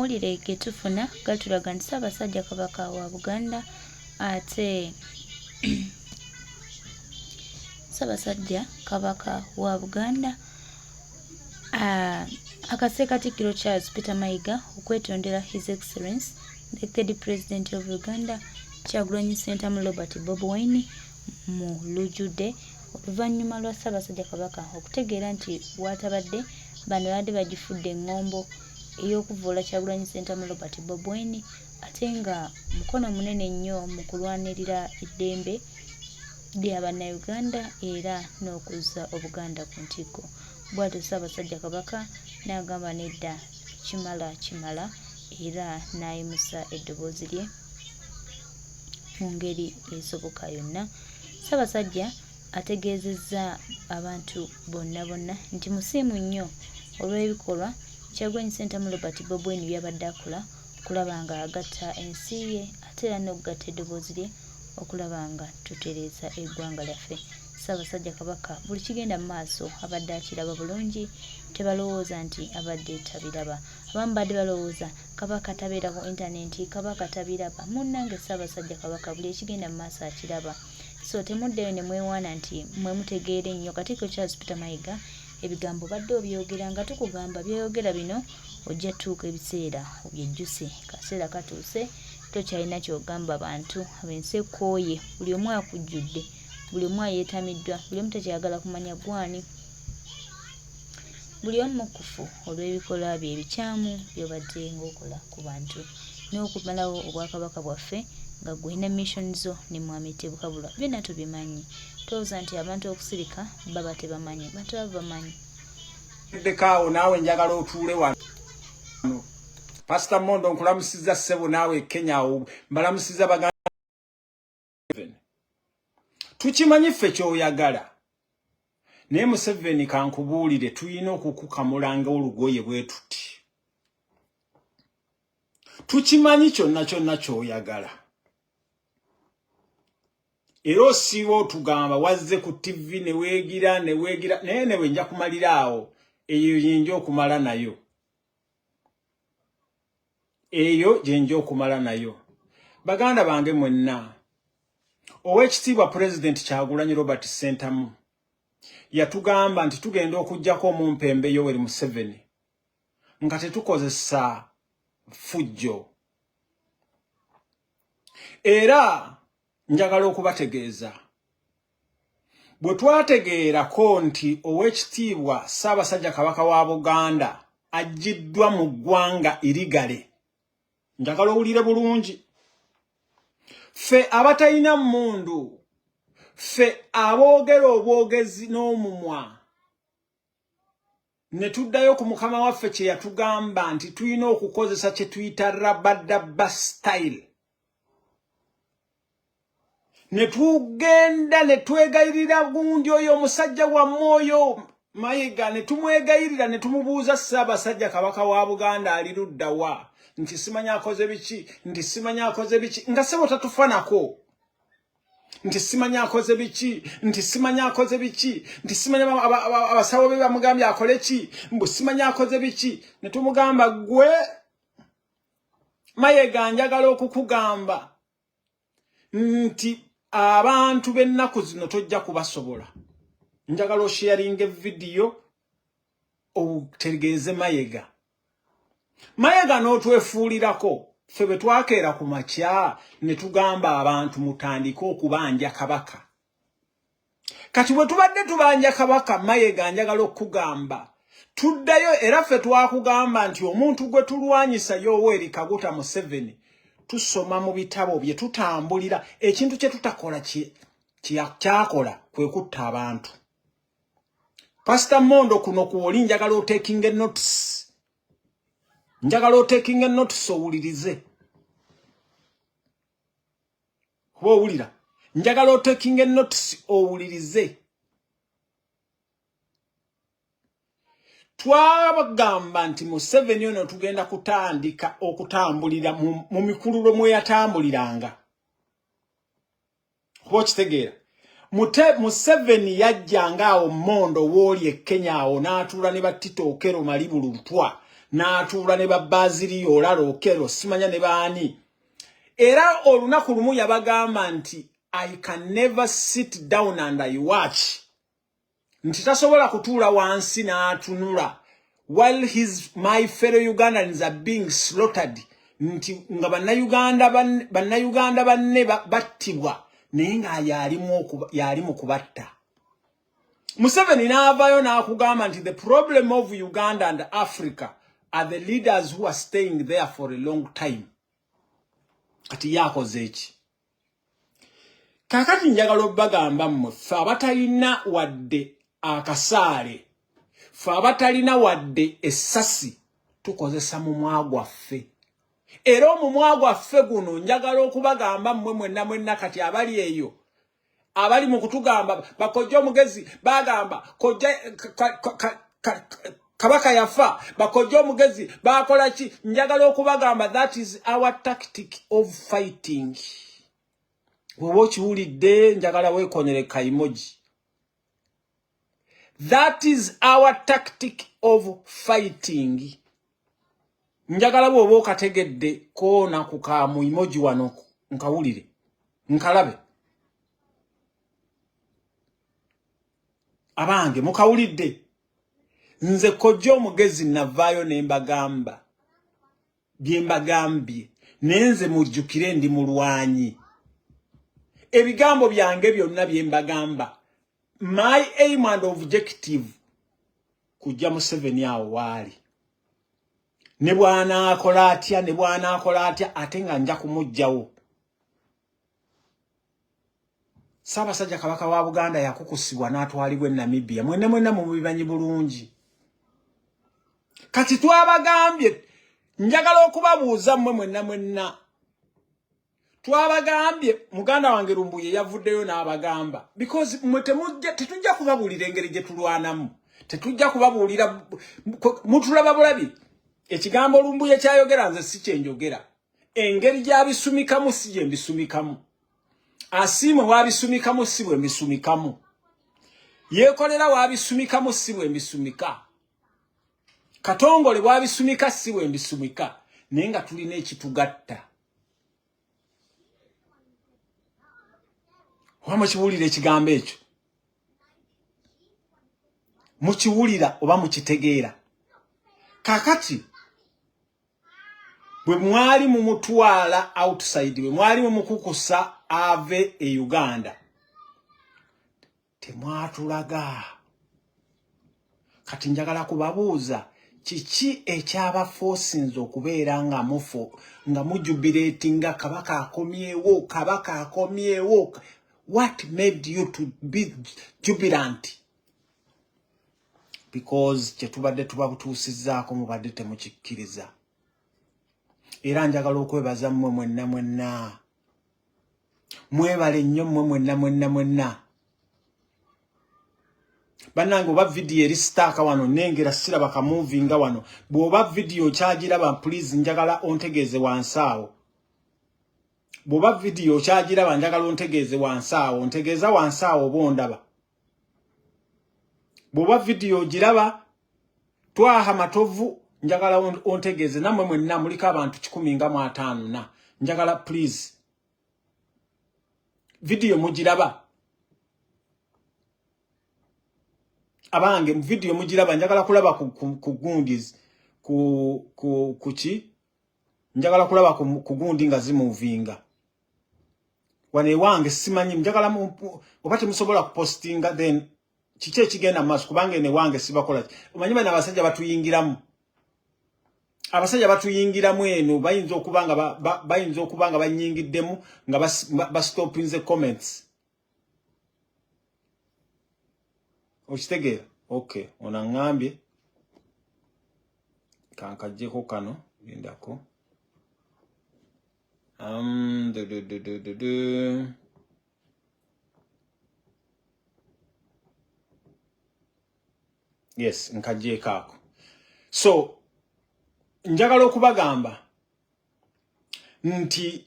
amawulire ge tufuna gatulaga nti Ssaabasajja Kabaka wa Buganda ate Ssaabasajja Kabaka wa Buganda akase Katikkiro Charles Peter Mayiga okwetondera His Excellency the third President of Uganda Kyagulanyi Ssentamu Robert Bobi Wine mu lujjudde oluvannyuma lwa Ssaabasajja Kabaka okutegeera nti bw'atabadde bano badde bagifudde eŋŋombo ey'okuvoola Kyagulanyi Ssentamu Robert Bobi Wine ate nga mukono munene nnyo mu kulwanirira eddembe ly'Abannayuganda era n'okuzza Obuganda ku ntikko. Bw'atyo Ssaabasajja Kabaka n'agamba nedda kimala era n'ayimusa eddoboozi lye mu ngeri esoboka yonna. Ssaabasajja ategeezezza abantu bonna nti musiimu nnyo olw'ebikolwa Kyagulanyi Ssentamu Robert Bobi Wine byabadde akola okulaba nga agatta ensi ye ate era n'okugatta eddoboozi lye okulaba nga tutereeza eggwanga lyaffe. Ssaabasajja Kabaka buli kigenda mu maaso abadde akiraba bulungi, tebalowooza nti abadde tabiraba. Abamu badde balowooza Kabaka tabeera ku intaneti, Kabaka tabiraba. Munnange Ssaabasajja Kabaka buli ekigenda mu maaso akiraba. So temuddeyo ne mwewaana nti mwe mutegeere nnyo Katikkiro Charles Peter Mayiga ebigambo badde obyogera nga tukugamba byayogera bino ojja tuuka ebiseera obyejjuse. Kaseera katuuse tokyalina kyogamba bantu ab'ensi ekooye, buli omu akujjudde, buli omu ayeetamiddwa, buli omu tekyayagala kumanya gwani, buli omu mukufu olw'ebikolwa bye ebikyamu by'obadde ng'okola ku bantu n'okumalawo obwakabaka bwaffe nga gwina mission zo ne mwami Tebukabula byonna tubimanyi. Tolowooza nti abantu okusirika baba tebamanyi, bantu baba bamanyi. Dekaawo naawe njagala otuule wano. Pastor Mondo nkulamusiza ssebo naawe Kenya awo mbalamusiza Baganda. Tukimanyi ffe ky'oyagala. Naye Museveni kankubuulire tuyina okukukamulanga olugoye bwe tuti. Tukimanyi kyonna ky'oyagala. Era osiiba otugamba wazze ku TV ne weegira naye newe nja kumalira awo. Eyo yenja okumala nayo. Eyo jenja okumala nayo. Baganda bange mwenna. Oweekitiibwa President Kyagulanyi Robert Ssentamu yatugamba nti tugenda okuggyako omumpembe Yoweri Museveni nga tetukozesa fujjo. Era njagala okubategeeza bwe twategeerako nti Oweekitiibwa Ssaabasajja Kabaka wa Buganda aggiddwa mu ggwanga irigale, njagala owulire bulungi, ffe abatalina mmundu, ffe aboogera obwogezi n'omumwa ne tuddayo ku Mukama waffe kye yatugamba nti tulina okukozesa kye tuyita rabadaba style, ne tugenda ne twegayirira gundi oyo omusajja wammwe oyo Mayiga, ne tumwegayirira ne tumubuuza Ssaabasajja Kabaka wa Buganda ali ludda wa, nti simanya akoze biki, nti simanya akoze biki, nga sebo tatufanako, nti simanya akoze biki, nti simanya akoze biki, nti simanya abasawo be bamugambye akole ki, mbu simanya akoze biki. Ne tumugamba gwe Mayiga njagala okukugamba nti abantu b'ennaku zino tojja kubasobola. Njagala osharinge video otegeeze Mayiga. Mayiga n'otwefuulirako ffe bwe twakeera ku makya ne tugamba abantu mutandike okubanja Kabaka. Kati bwe tubadde tubanja Kabaka, Mayiga njagala okugamba tuddayo era ffe twakugamba nti omuntu gwe tulwanyisa Yoweri Kaguta Museveni tusoma mu bitabo bye, tutambulira ekintu kye tutakola kyakola kwe kutta abantu. Pastor Mondo kuno kuwoli njagala otaking a notice. Njagala otaking a notice owulirize. Kuba owulira. Njagala otaking a notice owulirize. Twabagamba nti Museveni ono tugenda kutandika okutambulira mu mikululo mwe yatambuliranga. Kuba okitegeera. Museveni yajjanga awo Mondo woli e Kenya awo n'atuula ne Batito Okero Malibulu Lutwa n'atuula ne Babaaziriyo Olalo Okero simanya ne baani era olunaku lumu yabagamba nti I can never sit down and I watch nti tasobola kutuula wansi n'atunula while my fellow Ugandans are being slaughtered nti nga bannayuganda banne battibwa naye nga yali mu kubatta. Museveni n'avaayo n'akugamba nti the problem of Uganda and Africa are the leaders who are staying there for a long time. Kati yakoze eki? Kakati njagala obbagamba mmwe ffe abatalina wadde akasaale, ffe abatalina wadde essasi tukozesa mumwa gwaffe. Era omumwa gwaffe guno njagala okubagamba mmwe mwenna kati abali eyo abali mu kutugamba bakojja omugezi bagamba kojja kabaka yafa bakojja omugezi bakola ki njagala okubagamba that is our tactic of fighting. Wowe kiwulidde njagala weekonyere ka emoji. That is our tactic of fighting. Njagala bwoba okategedde koona kuka mu emoji wano nkawulire nkalabe. Abange mukawulidde nze kojja omugezi navaayo ne mbagamba bye mbagambye nenze mujjukire ndi mulwanyi. Ebigambo byange byonna bye mbagamba my aim and objective kujja Museveni awo waali ne bwana akola atya ate nga nja kumujjawo. Ssaabasajja Kabaka wa Buganda yakukusibwa n'atwalibwa e Namibia mwenna mu bibanyi bulungi. Kati twabagambye njagala okubabuuza mmwe mwenna twabagambye muganda wange Lumbuye yavuddeyo n'abagamba because mmwe tetujja kubabuulira engeri gye tulwanamu, tetujja kubabuulira mutulaba bulabi. Ekigambo Lumbuye kyayogera nze si kyenjogera, engeri gy'abisumikamu si gye mbisumikamu, Asiimwe wabisumikamu si bwe mbisumikamu, Yeekolera wabisumikamu si bwe mbisumika, Katongole wabisumika si bwe mbisumika, naye nga tulina ekitugatta. Oba mukiwulira ekigambo ekyo? Mukiwulira oba mukitegeera? Kakati bwe mwali mu mutwala outside, bwe mwali mu mukukusa ave e Uganda, temwatulaga. Kati njagala kubabuuza kiki ekyabaforsinze okubeera nga mujubilatinga kabaka akomyewo. What made you to be jubilant? Because kyetubadde tubabutuusizzaako mubadde temukikkiriza. Era njagala okwebaza mmwe mwenna. Mwebale nnyo mmwe mwenna. Bannange oba video eri sitaaka wano nengera siraba ka movie nga wano. Bw'oba video kyagiraba please njagala ontegeeze wansaawo. Bw'oba video kyagiraba njagala ontegeeze wansaawo. Ontegeeza wansaawo oba ondaba. Bw'oba video giraba twaha matovu njagala ontegeeze. Nammwe mwenna muliko abantu 105 na. Njagala please. Video mugiraba. Abange video mugiraba njagala kulaba ku gundies kuki njagala kulaba ku gundi nga zimuvinga. Wane wange simanyi njagala obate musobola kupostinga then kiki ekigenda maaso kubanga ne wange sibakola. Omanyi bana abasajja batuyingiramu eno bayinza okubanga banyingiddemu nga bastopinze comments. Okitegeera? Okay, onangambye kankajjeko kano lindako. Yes, nkajjeko ako. So njagala okubagamba nti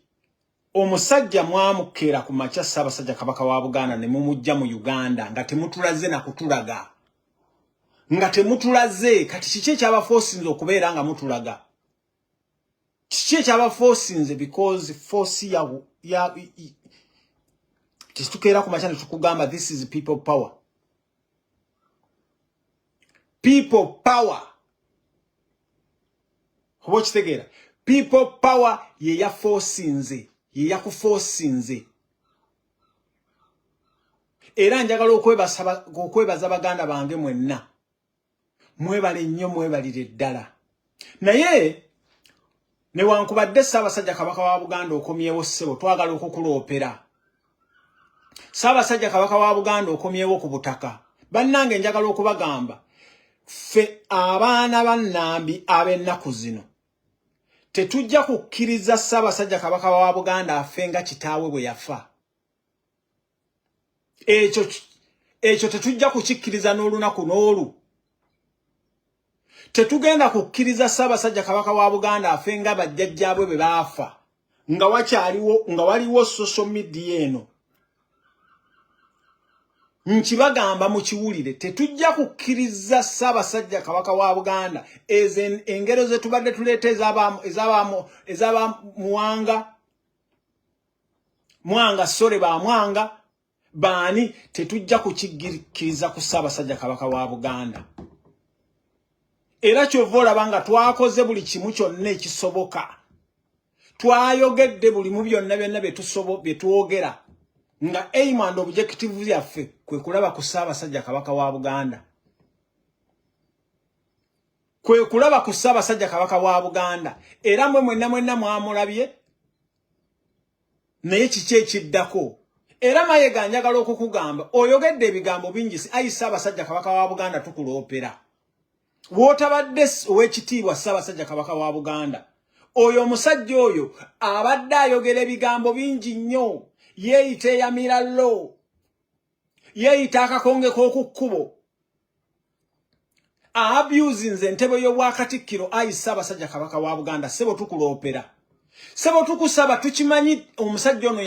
omusajja mwamukera ku makya Ssaabasajja Kabaka wa Buganda ne mumujja mu Uganda nga temutulaze na kutulaga nga temutulaze kati kiki ekyaba forcinze okubeera nga mutulaga kiki ekyaba forcinze because force ya kisitukeera ku machane tukugamba this is people power obo kitegeera people power ye ya forcinze ye ya kuforcinze era njagala okwebaza baganda bange mwenna mwebale nnyo mwebalire ddala naye newankubadde Ssaabasajja Kabaka wa Buganda okomyewo ssebo twagala okukuloopera Ssaabasajja Kabaka wa Buganda okomyewo ku butaka bannange njagala okubagamba fe abaana bannambi ab'ennaku zino tetujja kukkiriza Ssaabasajja Kabaka wa Buganda afenga kitaawe bwe yafa ekyo tetujja kukikkiriza n'olunaku n'olu tetugenda kukkiriza Ssaabasajja Kabaka wa Buganda afenga bajjajjaabwe bwe baafa nga waliwo social media eno nkibagamba mu kiwulire tetujja kukkiriza Ssaabasajja Kabaka wa Buganda engero ze tubadde tuleeta ezaba Mwanga sore ba Mwanga baani tetujja kukikkiriza ku Ssaabasajja Kabaka wa Buganda era kyovola banga twakoze buli kimu kyonna ekisoboka twayogedde buli mu byonna bye twogera nga aim and objective yaffe kwe kulaba ku Ssaabasajja Kabaka wa Buganda era mwenna mwamulabye naye kiki ekiddako era Mayiga njagala okukugamba oyogedde ebigambo bingi ayi Ssaabasajja Kabaka wa Buganda tukuloopera wootabadde ow'ekitiibwa Ssaabasajja Kabaka wa Buganda oyo omusajja oyo abadde ayogera ebigambo bingi nnyo yeeyita eyamirallo yeeyita akakonge k'okukkubo abusinze entebe y'obwakatikkiro ayi Ssaabasajja Kabaka wa Buganda sebo tukuloopera sebo tukusaba tukimanyi omusajja ono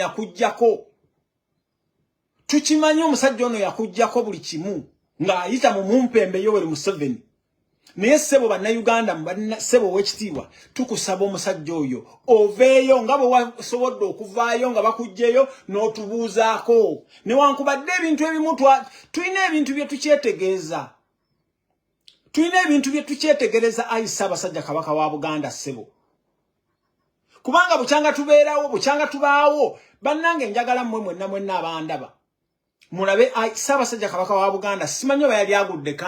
yakujjako buli kimu ng'ayita mu mumpembe Yoweri Museveni naye sebo bannayuganda sebo w'ekitiibwa tukusaba omusajja oyo oveeyo nga bwe wasobodde okuvaayo nga bakugjeyo n'otubuuzaako newankubadde ebintu ebimu tulina ebintu bye tukyetegereza ayi Ssaabasajja Kabaka wa Buganda sebo kubanga bukyanga tubaawo bannange njagala mmwe mwenna abandaba mulabe Ssaabasajja Kabaka wa Buganda simanyi oba yali aguddeko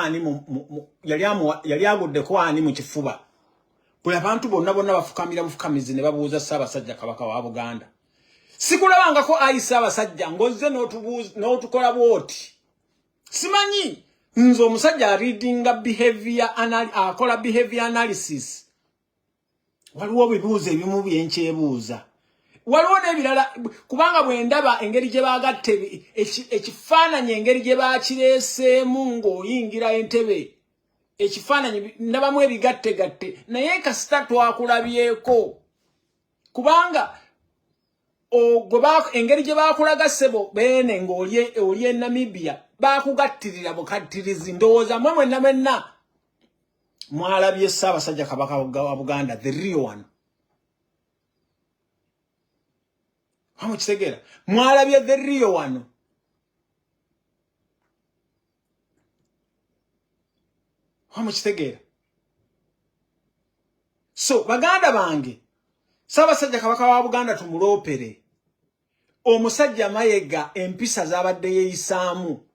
ani mu kifuba bwe abantu bonna bafukamira bufukamizi ne babuuza Ssaabasajja Kabaka wa Buganda sikulabangako ayi Ssaabasajja ngozze n'otukola bwoti simanyi nze omusajja areadinga akola behavior analysis waliwo bibuuzo ebimu byenkyebuuza waliwo n'ebirala kubanga bwe ndaba engeri gye baagatte ekifaananyi engeri gye baakireeseemu ng'oyingira entebe ekifaananyi ndabamu ebigattegatte naye kasita twakulabyeko kubanga engeri gye baakulaga sebo beene ng'oli e Namibia baakugattirira bukattirizi ndowooza mmwe mwenna mwalabye Ssaabasajja Kabaka wa Buganda the real one kitegeera mwalabye the real one kitegeera so baganda bange Ssaabasajja Kabaka wa Buganda tumuloopere omusajja Mayiga empisa zabadde yeeyisaamu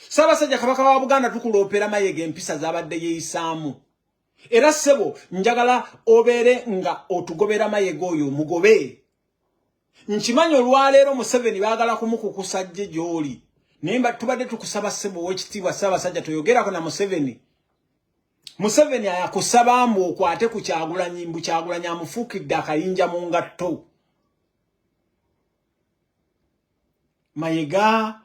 Ssaabasajja Kabaka wa Buganda tukuloopera Mayiga empisa zabadde yeeyisaamu era sebo njagala obeere nga otugobera Mayiga oyo mugobe nkimanyi olwaleero Museveni baagala kumukukusa jje gy'oli naye tubadde tukusaba sebo ow'ekitiibwa Ssaabasajja toyogerako na Museveni ayakusaba mbu okwate ku Kyagulanyi mbu Kyagulanyi amufuukidde akayinja mu ngatto Mayiga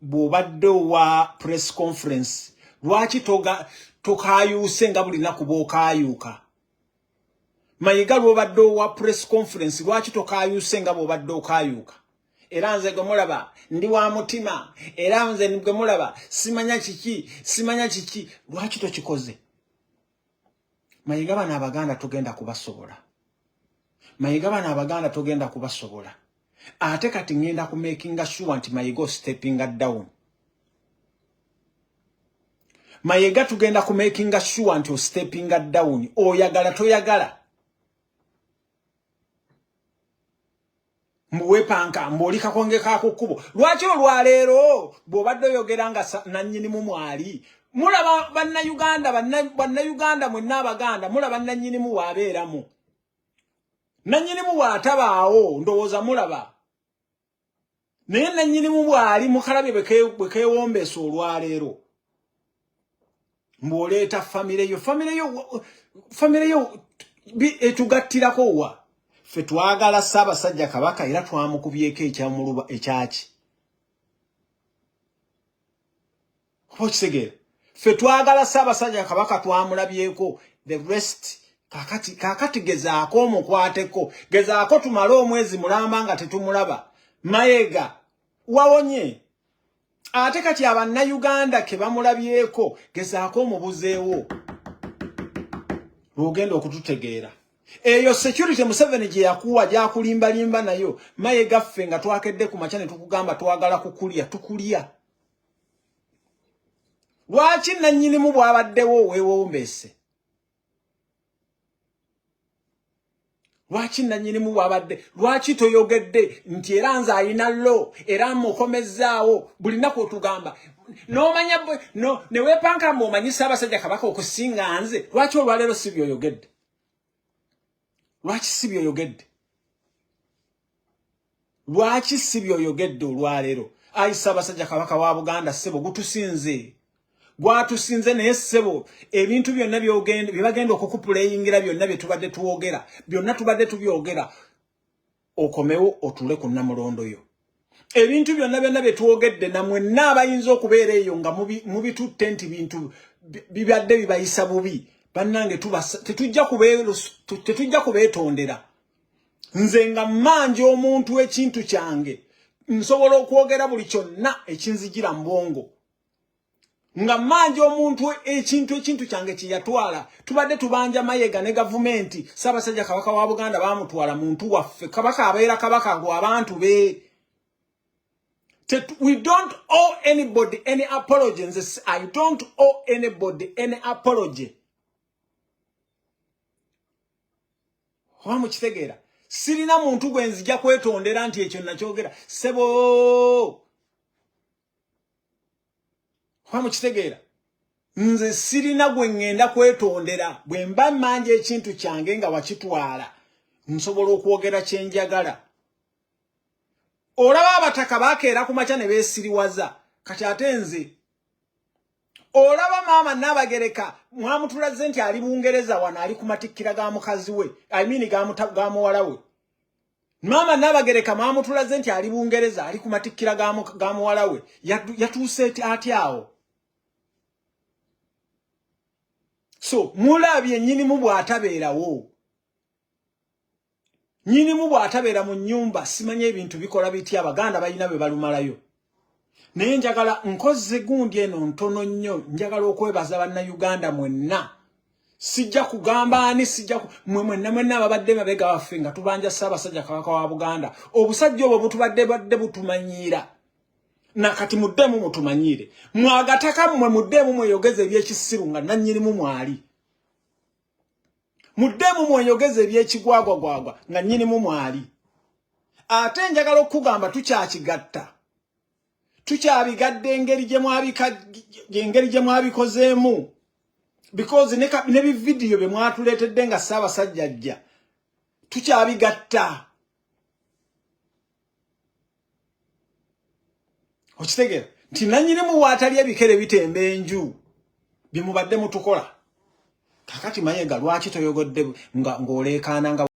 bw'obadde wa press conference lwaki tokaayuuse nga buli naku bw'okaayuuka Mayiga lw'obadde wa press conference lwaki tokaayuuse nga bw'obadde okaayuuka era nze gwe mulaba ndi wa mutima era nze gwe mulaba simanya kiki lwaki tokikoze Mayiga bana Abaganda tugenda kubasobola Mayiga bana Abaganda tugenda kubasobola ate kati ngenda ku making sure nti Mayiga stepping down Mayiga tugenda ku making sure nti stepping down oyagala toyagala Mwepanka mbolika kongeka kukubo lwaki olwaleero bobadde yogeranga nanyini mu mwali mulaba banna Uganda mwenna Abaganda mulaba nanyini mu wabeeramu nanyini mu watabaawo ndowooza mulaba naye nanyini mu bwali mukalabye bwekewombeesa olwaleero mboleeta famire yo etugattirako wa fe twagala Ssaabasajja Kabaka era twamukubyeko ekyamuluba ekyaki okitegeera fe twagala Ssaabasajja Kabaka twamulabyeko the rest kakati gezaako omukwateko gezaako tumale omwezi mulamba nga tetumulaba Mayiga wawonye ate kati abanna Uganda ke bamulabyeko gezaako omubuzeewo lwogenda okututegeera eyo security Museveni gye yakuwa gyakulimbalimba nayo Mayiga ffe nga twakedde ku makya ne tukugamba twagala tukulya lwaki nanyini mu bwabaddewo weewombeese lwaki nanyini mu bwabadde lwaki toyogedde nti era nze alina lo era mukomezzaawo buli nnaku otugamba n'omanya ne weepanka ng'omanyi Ssaabasajja Kabaka okusinga nze lwaki olwaleero si byoyogedde lwaki si byoyogedde lwaki si byoyogedde olwaleero ayi Ssaabasajja Kabaka wa Buganda ssebo gutusinze gwatusinze naye ssebo ebintu byonna byebagenda okukupuleyingira byonna bye tubadde tuwogera byonna tubadde tubyogera okomewo otule ku Namulondo yo ebintu byonna bye tuwogedde namwenna abayinza okubeera eyo nga mubitutte nti bintu bibadde bibayisa bubi bannange tetujja kubeetondera nze nga mmanja omuntu ekintu kyange nsobola okwogera buli kyonna ekinzigira mu bwongo nga mmanja omuntu ekintu kyange kiyatwala tubadde tubanja Mayiga ne gavumenti Ssaabasajja Kabaka wa Buganda bamutwala muntu waffe Kabaka abeera Kabaka ngo abantu be we don't owe anybody any apologies. I don't owe anybody any apology. Wamukitegeera sirina muntu gwenzija kwetondera nti ekyo nakyogera sebo wamukitegeera nze sirina gwe ngenda kwetondera bwe mba mmanja ekintu kyange nga wakitwala nsobola okwogera kyenjagala olaba abataka bakeera ku makya ne beesiriwaza kati ate nze olaba maama Nnabagereka mwamutulaze nti ali Bungereza wano ali ku matikkira ga mukazi we ga muwala we maama Nnabagereka mwamutulaze nti ali Bungereza ali ku matikkira ga muwala we yatuuse atyawo so mulabye nnyinimu bw'atabeerawo nnyinimu bw'atabeera mu nnyumba simanye ebintu bikola bitya Abaganda balina be balumalayo naye njagala nkoze gundi eno ntono nnyo njagala okwebaza bannayuganda mwenna sijja kugamba ani mwenna ababadde mabega waffe nga tubanja Ssaabasajja Kabaka wa Buganda obusajja obwo butubadde butumanyiira nakati muddemu mutumanyire mwagataka mmwe muddemu mweyogeze ebyekisiru nga nannyinimu mwali muddemu mweyogeze ebyekigwagwagwagwa nga nnyinimu mwali ate njagala okugamba tukyakigatta tukyabigadde engeri gye mwabikozeemu because ne bividiyo bye mwatuleetedde nga Ssaabasajja ajja tukyabigatta okitegeera nti nannyinimu waatali ebikere bitemba enju bye mubadde mutukola kakati Mayiga lwaki toyogodde ng'oleekaana nga